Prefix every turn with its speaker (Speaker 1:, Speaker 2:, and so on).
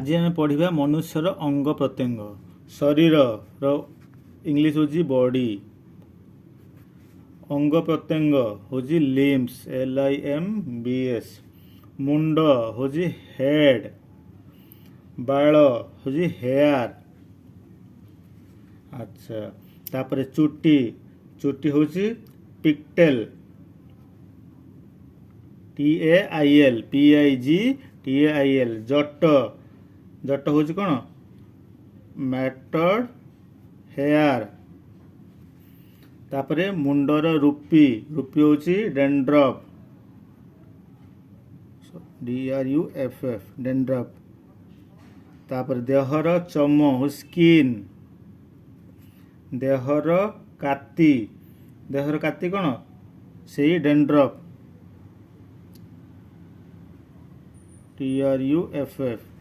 Speaker 1: आज आम पढ़ा मनुष्यर अंग प्रत्यंग शरीर रो इंग्लिश होची बॉडी अंग प्रत्यंग होची लिम्स LIMBS मुंड होची हेड बाल होची हेयर अच्छा तापर चुट्टी चुट्टी होची पिकटेल TAIL PIGTAIL जट जट होची कौन मैटर्ड हेयर तापरे मुंडर रूपी रूपी होची डेंड्रफ DRUFF डेंड्रफ तापर देहर चम हो स्किन देहर काती कौन से डेंड्रफ TRUFF